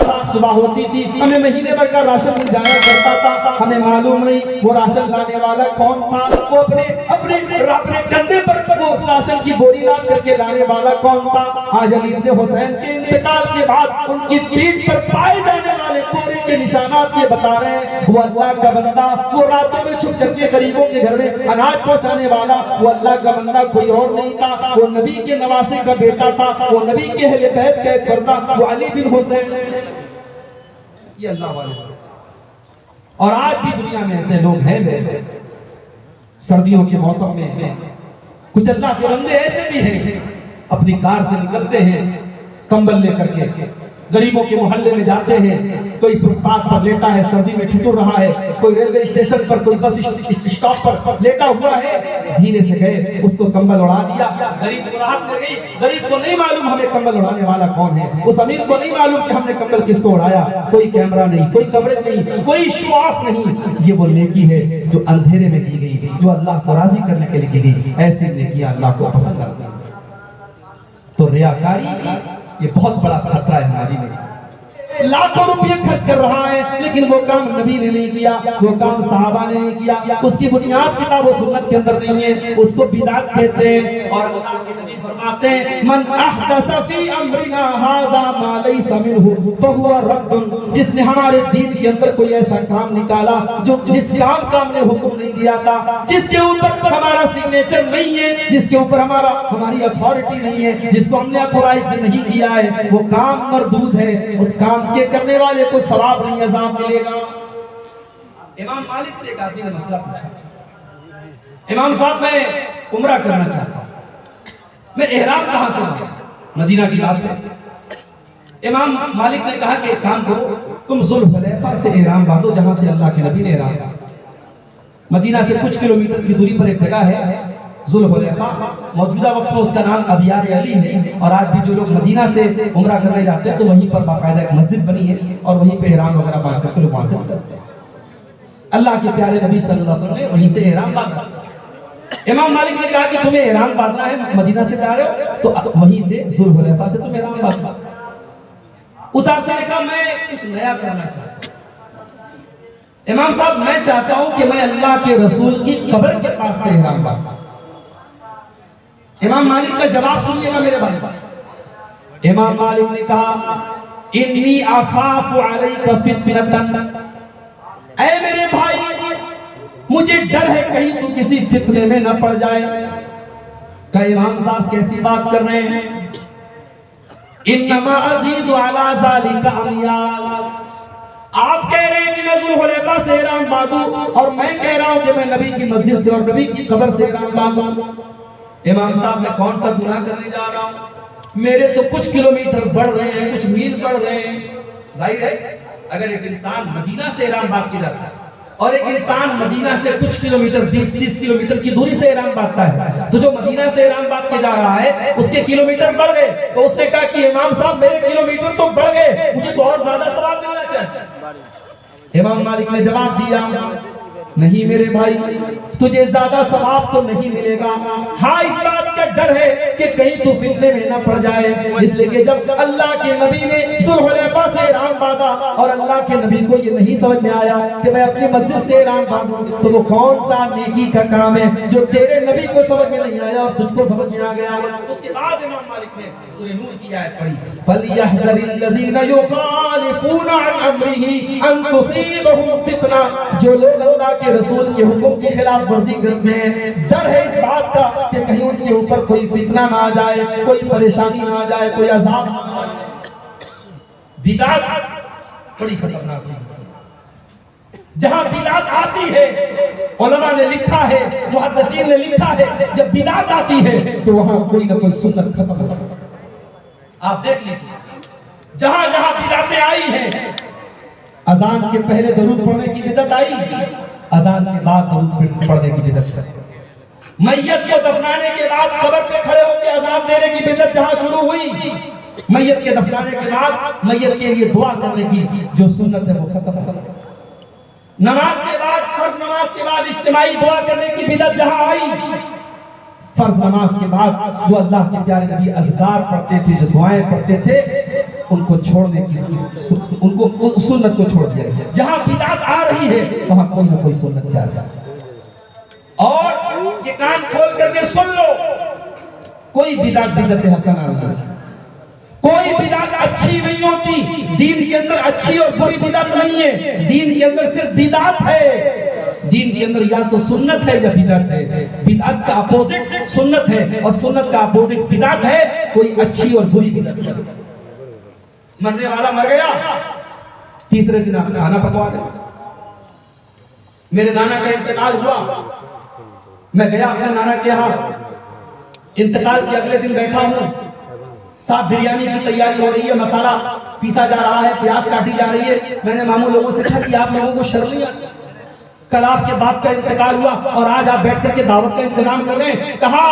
تھا، صبح ہوتی تھی ہمیں مہینے بھر کا راشن مل جایا کرتا تھا، ہمیں معلوم نہیں وہ راشن لانے والا کون تھا، وہ اپنے کندھے پر وہ راشن کی بوری لاد کر کے لانے والا کون تھا۔ آج علی ابن حسین کے انتقال کے بعد ان کی پیٹھ پر پائے جانے والے بورے کے نشانات یہ بتا رہے ہیں وہ اللہ کا بندہ، وہ راتوں میں چھپ کر کے غریبوں کے گھر میں اناج پہنچانے والا وہ اللہ کا بندہ کوئی اور نہیں تھا، وہ نبی کے نواسے کا بیٹا تھا، وہ نبی کے اہل بیت کا ایک فرد تھا، وہ علی بن حسین۔ یہ اللہ والے، اور آج بھی دنیا میں ایسے لوگ ہیں، سردیوں کے موسم میں کچھ اللہ کے بندے ایسے بھی ہیں اپنی کار سے نکلتے ہیں کمبل لے کر کے غریبوں کے محلے میں جاتے ہیں، کوئی فٹ پاتھ پر لیٹا ہے سردی میں ٹھٹر رہا ہے، کوئی ریلوے اسٹیشن پر کوئی بس اسٹاپ پر لیٹا ہوا ہے، دھیرے سے گئے اس کو کمبل اڑا دیا، غریب کو راحت مل گئی۔ غریب کو نہیں معلوم ہمیں کمبل اڑانے والا کون ہے، اس امیر کو نہیں معلوم کہ ہم نے کمبل کس کو اڑایا، کوئی کیمرہ نہیں، کوئی کوریج نہیں، کوئی شو آف نہیں۔ یہ وہ نیکی ہے جو اندھیرے میں کی گئی، جو اللہ کو راضی کرنے کے لیے کی گئی، ایسی نیکیاں اللہ کو پسند آتی ہیں۔ تو ریاکاری یہ بہت بڑا خطرہ ہے ہماری میں، لاکھوں روپے خرچ کر رہا ہے لیکن وہ کام نبی نے نہیں کیا، وہ کام صحابہ نے نہیں کیا، اس کی بنیاد کتاب و سنت کے اندر نہیں ہے، اس کو بدعت کہتے ہیں۔ اور اللہ کے نبی فرماتے ہیں من احدث فی امرنا ھذا ما لیس منہ فہو رد، جس نے ہمارے دین کے اندر کوئی ایسا کام نکالا جو جس کام کا ہم نے حکم نہیں دیا تھا، جس کے اوپر ہمارا سگنیچر نہیں ہے، جس کے اوپر ہماری اتھارٹی نہیں ہے، جس کو ہم نے اتھورائز نہیں کیا ہے، وہ کام مردود ہے، اس کام کے کرنے والے کو ثواب نہیں عذاب ملے گا۔ امام مالک سے ایک آدمی نے مسئلہ پوچھا، امام صاحب میں عمرہ کرنا چاہتا ہوں، میں احرام کہاں سے لوں؟ مدینہ کی بات ہے۔ امام مالک نے کہا کہ ایک کام کرو، تم ذوالحلیفہ سے احرام باندھو جہاں سے اللہ کے نبی نے احرام باندھا۔ مدینہ سے کچھ کلومیٹر کی دوری پر ایک جگہ ہے ذوالحلیفہ، موجودہ وقت میں اس کا نام ابیار علی ہے، اور آج بھی جو لوگ مدینہ سے عمرہ کرنے جاتے ہیں تو وہیں پر باقاعدہ ایک مسجد بنی ہے اور وہیں پہ احرام وغیرہ باندھ کر کے لوگ وہاں سے نکلتے ہیں۔ اللہ کے پیارے نبی صلی اللہ علیہ وسلم نے وہیں سے احرام باندھا۔ امام مالک نے کہا کہ تمہیں احرام باندھنا ہے، مدینہ سے جا رہے ہو تو وہیں سے ذوالحلیفہ سے تم احرام باندھو۔ اس آدمی نے کہا میں کچھ نیا کرنا چاہتا ہوں، امام صاحب میں چاہتا ہوں کہ میں اللہ کے رسول کی قبر کے پاس سے احرام باندھوں۔ امام مالک کا جواب سنیے گا میرے بھائی۔ امام مالک نے کہا انی اخاف علیک فتنة، اے میرے بھائی مجھے ڈر ہے کہیں تو کسی فتنے میں نہ پڑ جائے۔ کہ امام صاحب کیسی بات کر رہے ہیں؟ انما ازید علی ذلک امیال، آپ کہہ رہے ہیں کہ میں ذوالحلیفہ سے احرام باندھوں اور میں کہہ رہا ہوں کہ میں نبی کی مسجد سے اور نبی کی قبر سے احرام باندھوں۔ امام صاحب میں کون سا گناہ کرنے جا رہا ہوں؟ میرے تو کچھ کلومیٹر بڑھ رہے ہیں، کچھ میل بڑھ رہے ہیں۔ ظاہر ہے اگر ایک انسان مدینہ سے احرام باندھ کے جاتا ہے اور ایک انسان مدینہ سے کچھ کلومیٹر 20-30 کلومیٹر کی دوری سے احرام باندھتا ہے تو جو مدینہ سے احرام باندھ کے جا رہا ہے اس کے کلومیٹر بڑھ گئے، تو اس نے کہا کہ امام صاحب میرے کلومیٹر تو بڑھ گئے، مجھے تو اور زیادہ ثواب ملنا چاہیے۔ امام مالک نے جواب دیا نہیں میرے بھائی، تجھے زیادہ ثواب تو نہیں ملے گا، ہاں اس بات کا ڈر ہے کہ کہیں تو فتنے میں نہ پڑ جائے، اس لیے کہ جب اللہ کے نبی نے ذوالحلیفہ سے احرام باندھا اور اللہ کے نبی کو یہ نہیں سمجھ میں آیا کہ میں اپنی مسجد سے احرام باندھوں تو وہ کون سا نیکی کا کام ہے جو تیرے نبی کو سمجھ میں نہیں آیا اور تجھ کو سمجھ میں آ گیا۔ اس کے بعد امام مالک نے سورہ نور کی آیت پڑھی فَلْيَحْذَرِ الَّذِينَ يُخَالِفُونَ عَنْ أَمْرِهِ أَن تُصِيبَهُمْ فِتْنَةٌ، جو لوگ اللہ کے رسول کے حکم کی خلاف ورزی کرتے ہیں ڈر ہے اس بات کا کہ کہیں ان کے اوپر کوئی فتنہ نہ آ جائے، کوئی پریشانی نہ آ جائے، کوئی عذاب نہ آ جائے۔ بدعت بڑی خطرناک چیز ہے، جہاں بدعت آتی ہے علماء نے لکھا ہے، محدثین نے لکھا ہے، جب بدعت آتی ہے تو وہاں کوئی نہ کوئی سنت ختم ہوتا ہے۔ آپ دیکھ لیجیے جہاں جہاں بدعتیں آئی ہیں، اذان کے پہلے درود پڑھنے کی بدعت آئی، اذان کے بعد درود پڑھنے کی بدعت ہے، میت کو دفنانے کے بعد قبر پہ کھڑے ہو کے اذان دینے کی بدعت جہاں شروع ہوئی، میت کے دفنانے کے بعد میت کے لیے دعا کرنے کی جو سنت ہے وہ ختم ہو گئی۔ نماز کے بعد فرض نماز کے بعد اجتماعی دعا کرنے کی بدعت جہاں آئی، فرض نماز کے بعد جو اللہ کے پیارے نبی اذکار پڑھتے تھے، جو دعائیں پڑھتے تھے، ان کو چھوڑنے کی ان کو سنت کو چھوڑ دیا گیا. جہاں بدعت آ رہی ہے وہاں کوئی نہ کوئی سنت چاہ جائے. اور یہ کان کھول کر کے سن لو, کوئی بدعت حسنہ نہیں, کوئی بدعت اچھی نہیں ہوتی. دین کے اندر اچھی اور بری بدعت نہیں ہے, دین کے اندر صرف بدعت ہے. دین کے اندر یا تو سنت ہے یا بدعت ہے. بدعت کا اپوزٹ سنت ہے اور سنت کا اپوزٹ بدعت ہے. کوئی اچھی اور بری بدعت ہے. مرنے والا مر گیا, تیسرے دن آپ کھانا پکوا دیں. میرے نانا کا انتقال ہوا, میں گیا اپنے نانا کے یہاں, انتقال کے اگلے دن بیٹھا ہوں, صاحب بریانی کی تیاری ہو رہی ہے, مسالہ پیسا جا رہا ہے, پیاز کاٹی جا رہی ہے. میں نے ماموں لوگوں سے کہا کہ آپ لوگوں کو شرم نہیں آتی؟ کل آپ کے باپ کا انتقال ہوا اور آج آپ بیٹھ کر کے دعوت کا انتظام کر رہے ہیں. کہا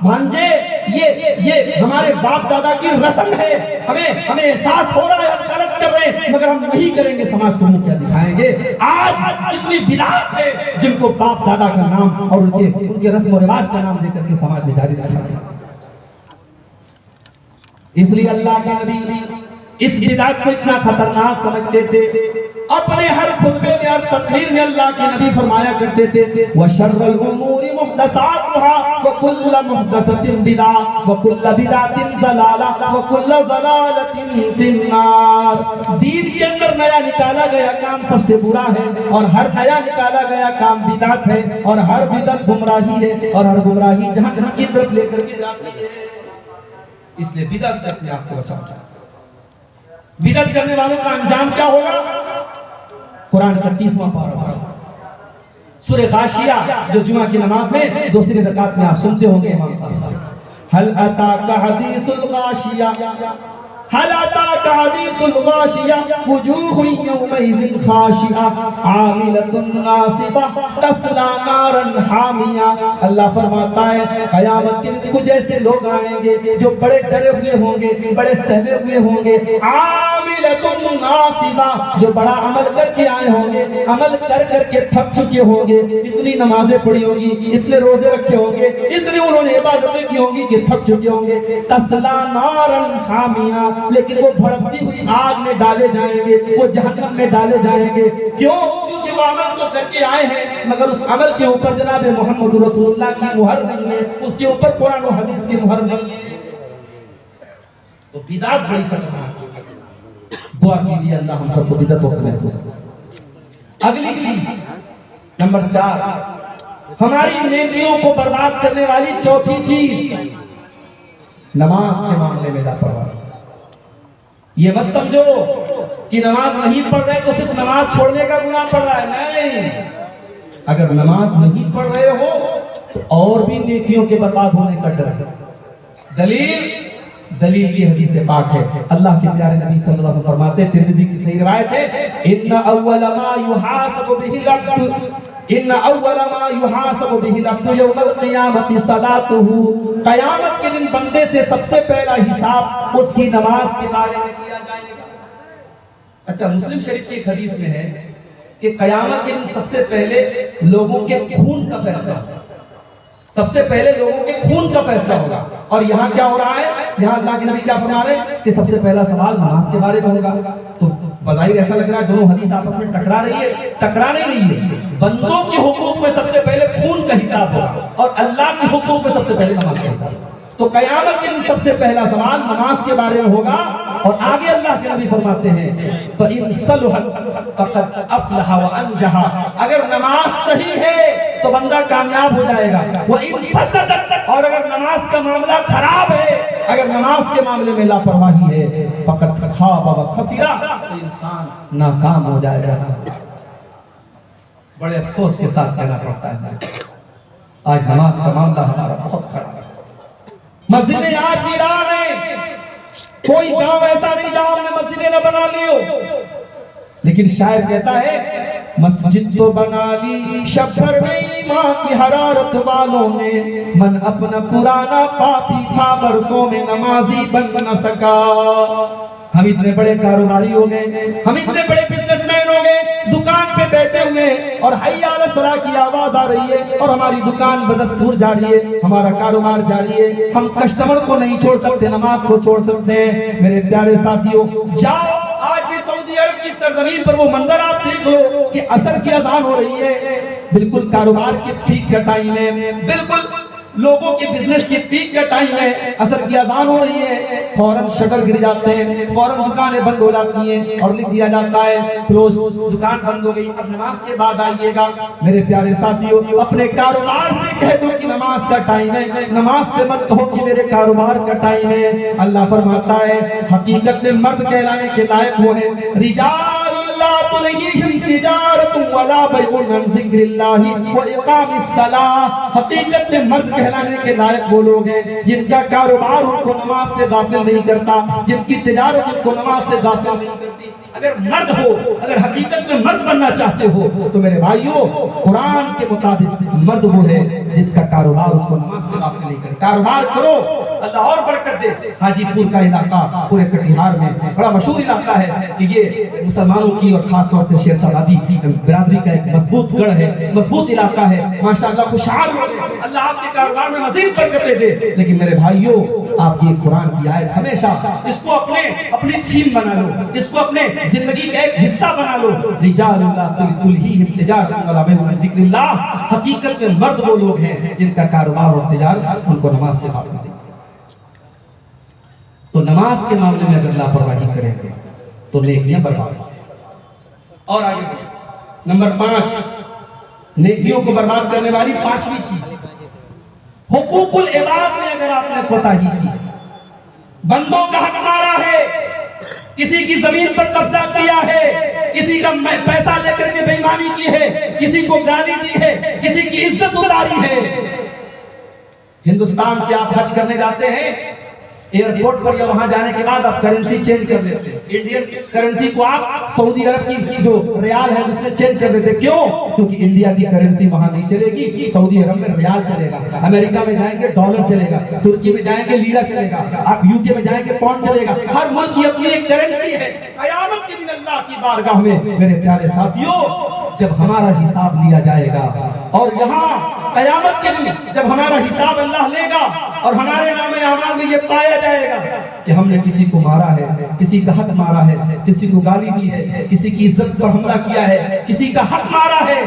بھانجے یہ ہمارے باپ دادا کی رسم ہے, ہمیں احساس ہو رہا ہے ہم غلط کر رہے ہیں مگر ہم نہیں کریں گے, سماج کو منہ کیا دکھائیں گے. آج اتنی بدعات ہے جن کو باپ دادا کا نام اور ان کے رسم و رواج کا نام دے کر کے سماج میں جاری رکھا ہے. اس لیے اللہ کے نبی اس بدعت کو اتنا خطرناک سمجھتے تھے. اپنے ہر خطبے میں اور تقریر میں اللہ کے نبی فرمایا کرتے تھے وَشَرَّ الْأُمُورِ مُحْدَثَاتُهَا وَكُلُّ مُحْدَثَةٍ بِدْعَةٌ وَكُلُّ بِدْعَةٍ ضَلَالَةٌ وَكُلُّ ضَلَالَةٍ فِي النَّارِ. دین کے اندر نیا نکالا گیا کام سب سے برا ہے, اور ہر نیا نکالا گیا کام بدعت ہے, اور ہر بدعت گمراہی ہے, اور ہر گمراہی جہاں جہاں کی طرف لے کر کے جاتی ہے. اس لیے بدعت سے اپنے آپ کو بچاؤ. بدعت کرنے والوں کا انجام کیا ہوگا؟ قرآن کا 30واں پارہ سورہ غاشیہ جو جمعہ کی نماز میں دوسری رکعت میں آپ سنتے ہوں گے امام صاحب سے, هل اتاك حدیث الغاشیہ هل اتاك حدیث الغاشیہ وجوہ یومئذ خاشعہ عاملۃ ناصبہ تصلی نارا حامیہ. اللہ فرماتا ہے قیامت کے دن کچھ ایسے لوگ آئیں گے جو بڑے ڈرے ہوئے ہوں گے, بڑے سہمے ہوئے ہوں گے. عاملۃ ناصبہ, جو بڑا عمل کر کے آئے ہوں گے, عمل کر کر کے تھک چکے ہوں گے, اتنی نمازیں پڑھی ہوں گی, اتنے روزے رکھے ہوں گے, اتنی انہوں نے عبادتیں کی ہوں گی کہ تھک چکے ہوں گے. تصلی نارا حامیہ, لیکن وہ بھڑکتی ہوئی آگ میں ڈالے جائیں گے, وہ جہنم میں ڈالے جائیں گے. کیوں؟ کیونکہ وہ عمل تو کر کے آئے ہیں مگر اس عمل کے اوپر جناب محمد رسول اللہ کی مہر نہیں ہے, اس کے اوپر قرآن و حدیث کی مہر نہیں ہے. تو بدعت بڑی خطرناک ہے. دعا کیجیے اللہ ہم سب کو بدعتوں سے محفوظ کرے. اگلی چیز نمبر 4, ہماری نیکیوں کو برباد کرنے والی چوتھی چیز نماز کے معاملے میں لاپرواہی. یہ مت سمجھو کہ نماز نہیں پڑھ رہے تو صرف نماز چھوڑنے کا گناہ پڑ رہا ہے. نہیں, اگر نماز نہیں پڑھ رہے ہو تو اور بھی نیکیوں کے برباد ہونے کا ڈر ہے. دلیل یہ حدیث پاک ہے. اللہ کے پیارے نبی صلی اللہ علیہ وسلم فرماتے ہیں, ترمذی کی صحیح روایت ہے, ان اول ما يحاسب به العبد یوم القیامت صلاته. قیامت کے دن بندے سے سب سے پہلا حساب اس کی نماز کے بارے میں کیا جائے گا. اچھا, مسلم شریف کی ایک حدیث میں ہے کہ قیامت کے دن سب سے پہلے لوگوں کے خون کا فیصلہ ہوگا. سب سے پہلے لوگوں کے خون کا فیصلہ ہوگا. اور یہاں کیا ہو رہا ہے؟ یہاں اللہ کے نبی کیا فرما رہے ہیں کہ سب سے پہلا سوال نماز کے بارے میں ہوگا. تو بظاہر ایسا لگ رہا ہے دونوں حدیث آپس میں ٹکرا رہی ہے. ٹکرا نہیں رہی ہے. بندوں کے حقوق میں سب سے پہلے خون کا حساب ہوگا اور اللہ کے حقوق میں سب سے پہلے نماز کا حساب ہوگا. تو قیامت کے دن سب سے پہلا سوال نماز کے بارے میں ہوگا. اور آگے اللہ کے نبی فرماتے ہیں فَإِن صَلُحَتْ فَقَدْ أَفْلَحَ وَأَنْجَحَ. اگر نماز صحیح ہے تو بندہ کامیاب ہو جائے گا. وَإِن فَسَدَتْ, اور اگر نماز کا معاملہ خراب ہے, اگر نماز کے معاملے میں لاپرواہی ہے, فَقَدْ خَابَ وَخَسِرَ, تو انسان ناکام ہو جائے گا. بڑے افسوس کے ساتھ کہنا پڑتا ہے آج نماز کا معاملہ ہمارا بہت خراب ہے. مسجدیں آج ویران ہیں. کوئی گاؤں ایسا نہیں جہاں ہم نے مسجدیں نہ بنا لی ہو. لیکن شاعر کہتا ہے مسجد تو بنا لی شبر نہیں ماں کی حرارت والوں نے, من اپنا پرانا پاپی تھا برسوں میں نمازی بن نہ سکا. ہم اتنے بڑے کاروباری ہو گئے, ہم اتنے بڑے بزنس مین ہو گئے دکان پہ بیٹھے ہوئے اور حی علی الصلاۃ کی آواز آ رہی ہے اور ہماری دکان بدستور جاری ہے, ہمارا کاروبار جاری ہے, ہم کسٹمر کو نہیں چھوڑ سکتے, نماز کو چھوڑ سکتے ہیں. میرے پیارے ساتھیوں, جاؤ آج بھی سعودی عرب کی سرزمین پر وہ منظر آپ دیکھ لو کہ عصر کی اذان ہو رہی ہے, بالکل کاروبار کے پیک کا ٹائم ہے, بالکل لوگوں کے بزنس کی پیک کا ٹائم ہے, عصر کی اذان ہو رہی ہے, فوراً شٹر گر جاتے ہیں, فوراً دکانیں بند ہو جاتی ہیں اور لکھ دیا جاتا ہے کلوز, دکان بند ہو گئی, اب نماز کے بعد آئیے گا. میرے پیارے ساتھیوں, اپنے کاروبار سے کہہ دو کہ نماز کا ٹائم ہے, نماز سے مت کہو کہ میرے کاروبار کا ٹائم ہے. اللہ فرماتا ہے حقیقت میں مرد کہلانے کے لائق وہ ہیں, رجال لا تلہیہم تجارت ولا بیع عن ذکر اللہ واقام الصلاۃ. حقیقت میں مرد کہلانے کے لائق وہ لوگ ہیں جن کا کاروبار ان کو نماز سے غافل نہیں کرتا, جن کی تجارت ان کو نماز سے غافل نہیں کرتی. اگر مرد ہو, اگر حقیقت میں مرد بننا چاہتے ہو تو میرے بھائیوں, قرآن کے مطابق مرد وہ ہے جس کا کاروبار اس کو نماز سے غافل نہیں کرے. کاروبار کرو, اللہ اور برکت دے. حاجی پور کا علاقہ پورے کٹیہار میں بڑا مشہور علاقہ ہے کہ یہ مسلمانوں کی اور خاص طور سے شیر صاحبادی برادری کا ایک مضبوط گڑھ ہے, مضبوط علاقہ ہے, ماشاءاللہ خوشحال ہو. اللہ آپ کے کاروبار میں مزید برکتیں دے. لیکن میرے بھائیوں, آپ یہ قرآن کی آیت ہمیشہ اس کو اپنی تھیم بنا لو, اس کو اپنے زندگی کا ایک حصہ بنا لو. رجال لا تلہیہم تجارت ولا بیع عن ذکر اللہ. حقیقت میں مرد وہ لوگ ہیں جن کا کاروبار اور تجارت ان کو نماز سے غافل نہیں. تو نماز کے معاملے میں اگر لاپرواہی کریں گے تو نیکیاں برباد ہو جائیں. اور آگے نمبر 5, نیکیوں کو برباد کرنے والی 5ویں چیز, حقوق العباد میں اگر آپ نے کوتاہی کی, بندوں کا حق مارا ہے, کسی کی زمین پر قبضہ کیا ہے, کسی کا پیسہ لے کر کے بے ایمانی کی ہے, کسی کو گالی دی ہے, کسی کی عزت اتاری ہے. ہندوستان سے آپ حج کرنے جاتے ہیں, ایئرپورٹ پر یا وہاں جانے کے بعد آپ کرنسی چینج کر لیتے ہیں, انڈین کرنسی کو آپ سعودی عرب کی جو ریال ہے اس میں چینج کر دیتے. کیوں؟ کیونکہ انڈیا کی کرنسی وہاں نہیں چلے گی, سعودی عرب میں ریال چلے گا, امریکہ میں جائیں گے ڈالر چلے گا, ترکی میں جائیں گے لیرا چلے گا, آپ یو کے میں جائیں گے پاؤنڈ چلے گا. ہر ملک کی اپنی ایک کرنسی ہے. قیامت کے دن اللہ کی بارگاہ میں میرے پیارے ساتھیوں, جب ہمارا حساب لیا جائے گا, اور یہاں قیامت کے دن جب ہمارا حساب اللہ لے گا اور ہمارے نام اعمال میں یہ پایا جائے گا کہ ہم نے کسی کو مارا ہے, کسی کا حق مارا ہے, کسی کو گالی دی ہے, کسی کی عزت پر حملہ کیا ہے, کسی کا حق مارا ہے,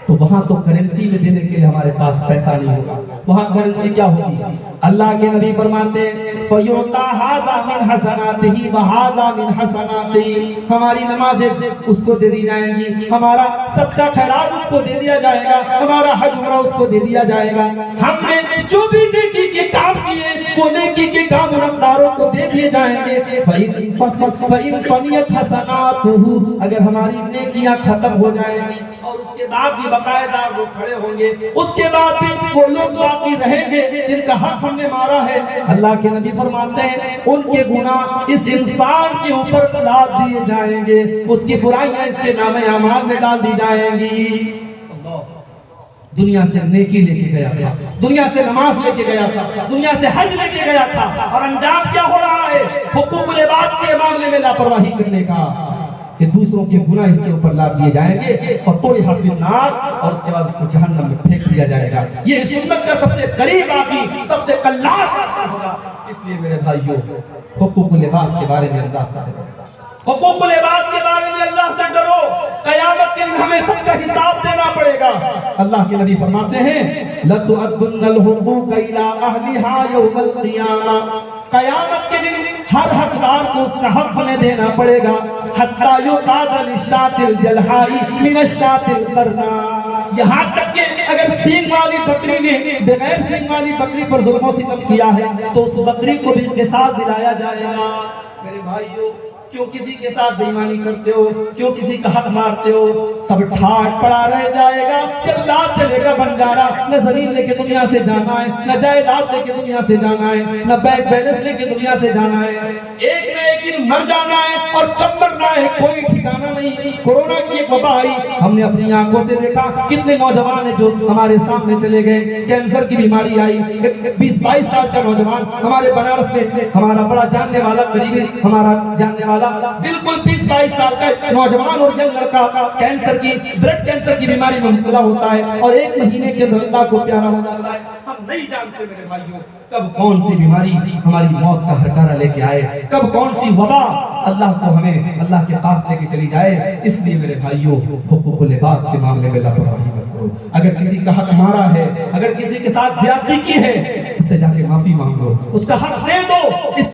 تو وہاں تو کرنسی میں دینے کے لیے ہمارے پاس پیسہ نہیں ہوگا. وہاں کرنسی کیا ہوگی؟ اللہ کے نبی فرماتے ہیں فَيُعْطَى هَذَا مِنْ حَسَنَاتِهِ وَهَذَا مِنْ حَسَنَاتِهِ. ہماری نمازیں اس کو دے دی جائیں گی, ہمارا صدقہ خیرات اس کو دے دیا جائے گا, ہمارا حج عمرہ اس کو دے دیا جائے گا. ہم نے جو بھی نیکی کے کام کیے وہ نیکی کے کام رفتاروں کو دے دیے جائیں گے. فَإِنْ فَنِيَتْ حَسَنَاتُهُ. اگر ہماری نیکیاں ختم ہو جائیں گی اور اس کے بعد بھی باقاعدہ وہ کھڑے ہوں گے, اس کے بعد بھی وہ لوگ باقی رہیں گے جن کا حق ہم نے مارا ہے, اللہ کے نبی فرماتے ہیں ان کے گناہ اس انسان کے اوپر لاد دیے جائیں گے, اس کی برائیاں اس کے نام اعمال میں ڈال دی جائیں گی. دنیا سے نیکی لے کے گیا تھا, دنیا سے نماز لے کے گیا تھا, دنیا سے حج لے کے گیا تھا, اور انجام کیا ہو رہا ہے؟ حقوق العباد کے معاملے میں لاپرواہی کرنے کا, کہ دوسروں کے گناہ اس کے اوپر لاد دیے جائیں گے اور طرح فی النار, اور اس کے بعد اس کو جہنم میں پھینک دیا جائے گا. یہ سنت کا سب سے قریب آدمی, سب سے قلاش ہوگا. اس لیے میرے بھائیوں, حقوق العباد کے بارے میں اللہ سے ڈرو, حقوق العباد کے بارے میں اللہ سے ڈرو. قیامت کے دن ہمیں سب کا حساب دینا پڑے گا. اللہ کے نبی فرماتے ہیں لَتُؤَدُّنَّ الْحُقُوقَ إِلَىٰ أَهْلِهَا يَوْمَ الْقِيَامَةِ. قیامت کے دن ہر حقدار کو اس کا حق ہمیں دینا پڑے گا. حَتَّى يُقَادَ لِلشَّاةِ الْجَلْحَاءِ مِنَ الشَّاةِ الْقَرْنَاءِ. یہاں تک کہ اگر سینگ والی بکری نے بغیر سینگ والی بکری پر ظلم و ستم کیا ہے تو اس بکری کو بھی قصاص دلایا جائے گا. میرے بھائیوں, کیوں کسی کے ساتھ بے ایمانی کرتے ہو, کیوں کسی کا حق مارتے ہو؟ سب ٹھاٹ پڑا رہ جائے گا جب ذات چلے گا بنجارا. نہ زمین لے کے دنیا سے جانا ہے, نہ جائیداد لے کے دنیا سے جانا ہے, نہ بینک بیلنس لے کے دنیا سے جانا ہے. ایک نہ ایک دن مر جانا ہے, اور کب مرنا ہے کوئی ٹھکانہ نہیں بنی, کورونا کی ایک وبا آئی, ہم نے اپنی آنکھوں سے دیکھا کتنے نوجوان ہیں جو ہمارے سامنے چلے گئے. کینسر کی بیماری آئی, 20-22 سال کا نوجوان ہمارے بنارس میں, ہمارا بڑا جاننے والا, قریبی ہمارا جاننے والا, بالکل 20-22 سال کا نوجوان اور ینگ لڑکا کینسر کی, بلڈ کینسر کی بیماری میں مبتلا ہوتا ہے اور 1 مہینے کے اندر اللہ کو پیارا ہو جاتا ہے. ہم نہیں جانتے میرے بھائیوں کب کون سی بیماری ہماری موت کا ہرکارہ لے کے آئے, کب کون سی وبا اللہ کو ہمیں اللہ کے پاس لے کے چلی جائے. اس لیے میرے بھائیوں حقوق العباد کے معاملے میں لاپرواہی مت کرو. اگر کسی کا حق ہمارا ہے, اگر کسی کے ساتھ زیادتی کی ہے, اس سے جا کے معافی مانگو, اس کا حق دے دو.